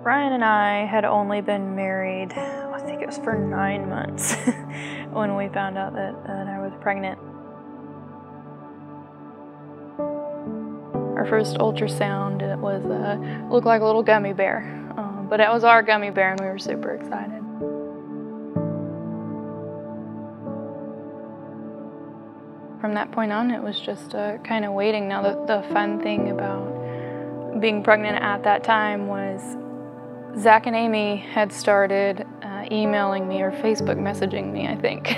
Ryan and I had only been married, I think it was for 9 months when we found out that I was pregnant. Our first ultrasound, it was looked like a little gummy bear, but it was our gummy bear and we were super excited. From that point on, it was just kind of waiting. Now, the fun thing about being pregnant at that time was Zach and Amy had started emailing me or Facebook messaging me, I think.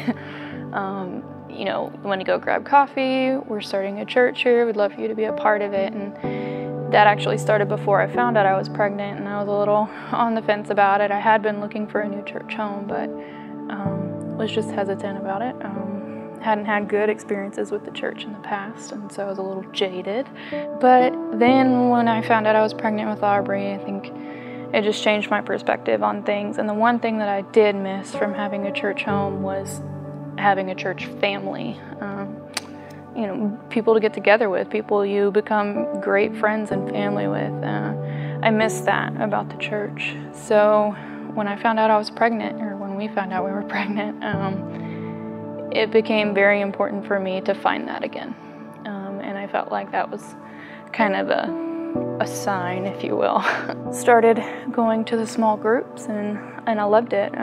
You know, you want to go grab coffee, we're starting a church here, we'd love for you to be a part of it. And that actually started before I found out I was pregnant, and I was a little on the fence about it. I had been looking for a new church home, but was just hesitant about it. Hadn't had good experiences with the church in the past, and so I was a little jaded. But then when I found out I was pregnant with Aubry, I think it just changed my perspective on things. And the one thing that I did miss from having a church home was having a church family. You know, people to get together with, people you become great friends and family with. I missed that about the church. So when I found out I was pregnant, or when we found out we were pregnant, it became very important for me to find that again. And I felt like that was kind of a sign, if you will. Started going to the small groups, and I loved it.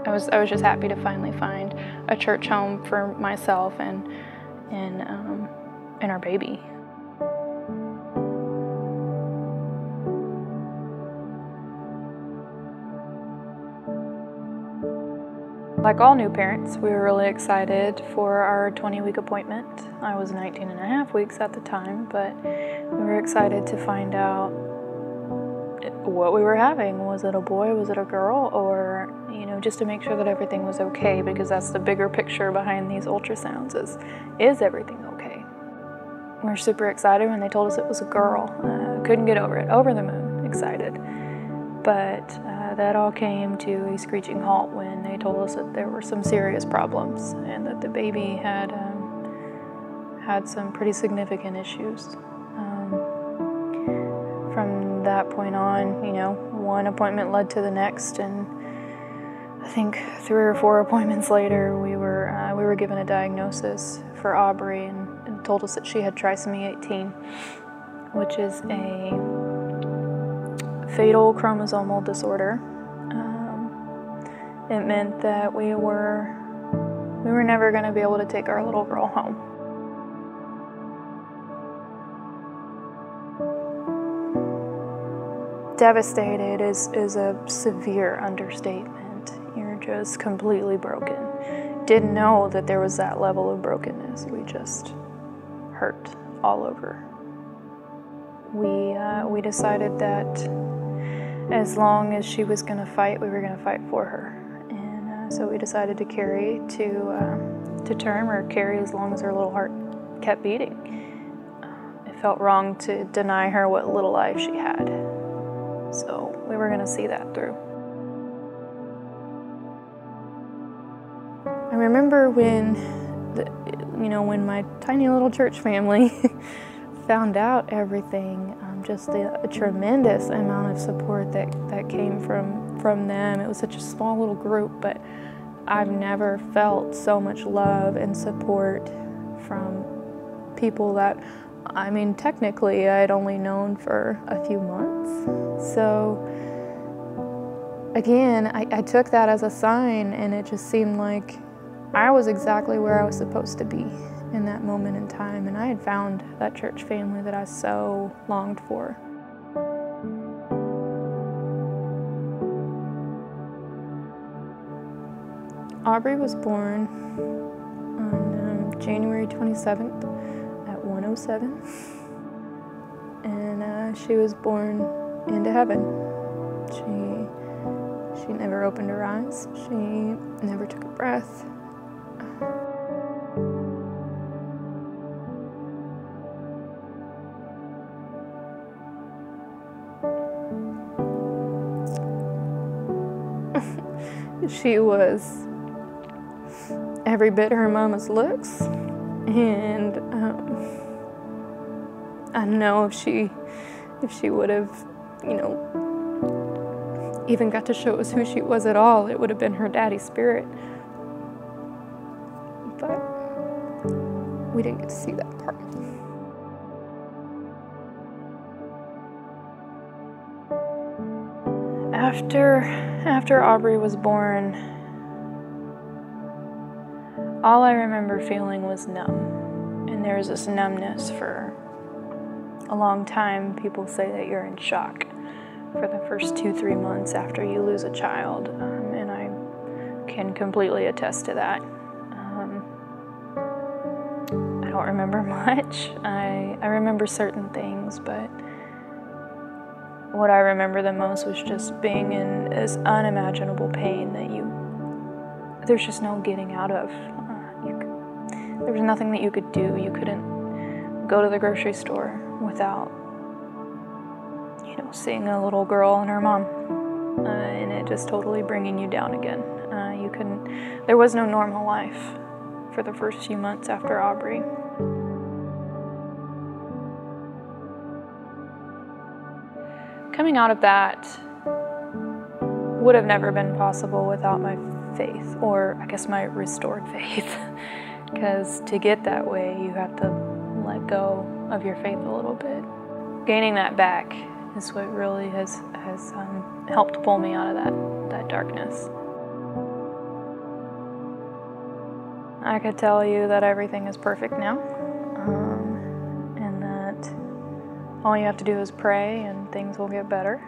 I was just happy to finally find a church home for myself and our baby. Like all new parents, we were really excited for our 20-week appointment. I was 19 and a half weeks at the time, but we were excited to find out what we were having. Was it a boy, was it a girl, or, you know, just to make sure that everything was okay, because that's the bigger picture behind these ultrasounds is everything okay? We were super excited when they told us it was a girl. Couldn't get over it, over the moon excited. But that all came to a screeching halt when they told us that there were some serious problems and that the baby had some pretty significant issues. From that point on, you know, one appointment led to the next, and I think 3 or 4 appointments later, we were given a diagnosis for Aubry and told us that she had trisomy 18, which is a fatal chromosomal disorder. It meant that we were never going to be able to take our little girl home. Devastated is a severe understatement. You're just completely broken. Didn't know that there was that level of brokenness. We just hurt all over. We decided that as long as she was going to fight, we were going to fight for her. And so we decided to carry to term, or carry as long as her little heart kept beating. It felt wrong to deny her what little life she had. So we were going to see that through. I remember when my tiny little church family found out everything, just a tremendous amount of support that came from them. It was such a small little group, but I've never felt so much love and support from people that, I mean, technically I'd only known for a few months. So again, I took that as a sign, and it just seemed like I was exactly where I was supposed to be in that moment in time, and I had found that church family that I so longed for. Aubry was born on January 27th at 1:07, and she was born into heaven. She never opened her eyes. She never took a breath. She was every bit her mama's looks, and I don't know if she would have even got to show us who she was at all, it would have been her daddy's spirit. But we didn't get to see that part. After Aubry was born, all I remember feeling was numb. And there was this numbness for a long time. People say that you're in shock for the first 2-3 months after you lose a child, and I can completely attest to that. I don't remember much. I remember certain things, but what I remember the most was just being in this unimaginable pain that there's just no getting out of. There was nothing that you could do. You couldn't go to the grocery store without, seeing a little girl and her mom, and it just totally bringing you down again. There was no normal life for the first few months after Aubry. Coming out of that would have never been possible without my faith, or I guess my restored faith, because to get that way, you have to let go of your faith a little bit. Gaining that back is what really has helped pull me out of that darkness. I could tell you that everything is perfect now, and that all you have to do is pray and things will get better.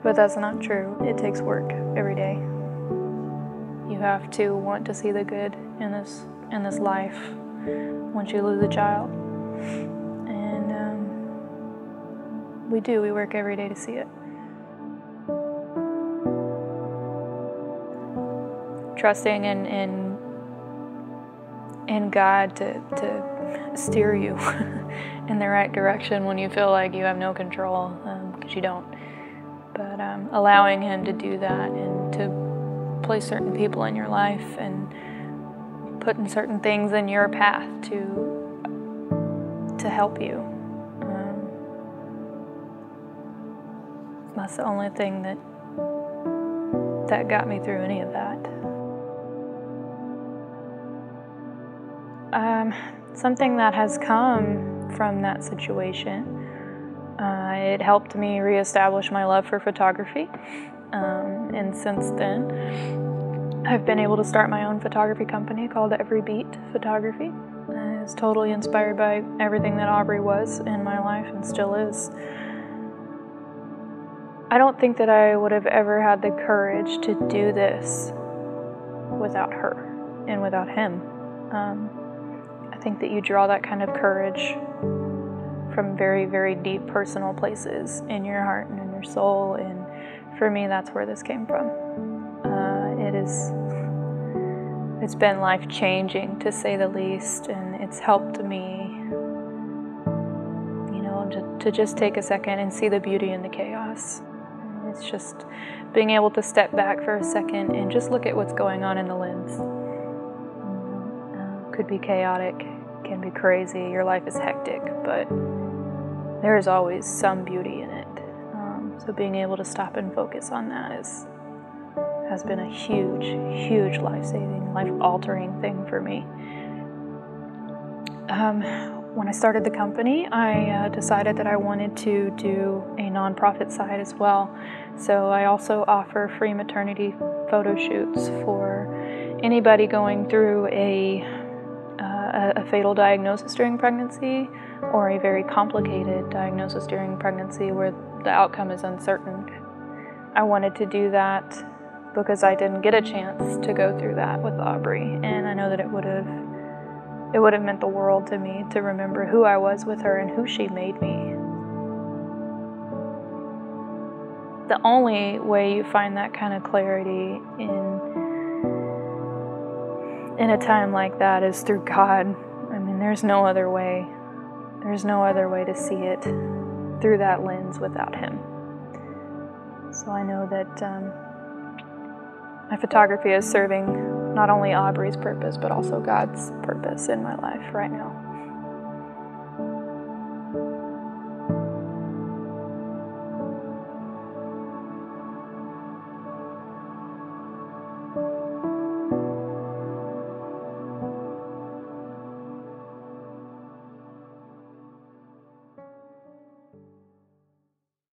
But that's not true. It takes work every day. You have to want to see the good in this life once you lose a child. And we do. We work every day to see it. Trusting in God to steer you in the right direction when you feel like you have no control, because you don't. But allowing Him to do that and to place certain people in your life and putting certain things in your path to help you. That's the only thing that got me through any of that. Something that has come from that situation, it helped me reestablish my love for photography, and since then I've been able to start my own photography company called Every Beat Photography. It's totally inspired by everything that Aubry was in my life and still is. I don't think that I would have ever had the courage to do this without her and without him. I think that you draw that kind of courage from very, very deep personal places in your heart and in your soul, and for me, that's where this came from. It's been life-changing, to say the least, and it's helped me, to just take a second and see the beauty in the chaos. It's just being able to step back for a second and just look at what's going on in the lens. Could be chaotic, can be crazy, your life is hectic, but there is always some beauty in it. So being able to stop and focus on that has been a huge, huge life-saving, life-altering thing for me. When I started the company, I decided that I wanted to do a nonprofit side as well. So I also offer free maternity photo shoots for anybody going through a fatal diagnosis during pregnancy, or a very complicated diagnosis during pregnancy where the outcome is uncertain. I wanted to do that because I didn't get a chance to go through that with Aubry, and I know that it would have meant the world to me to remember who I was with her and who she made me. The only way you find that kind of clarity in a time like that is through God. I mean, there's no other way. There's no other way to see it through that lens without Him. So I know that my photography is serving not only Aubry's purpose, but also God's purpose in my life right now.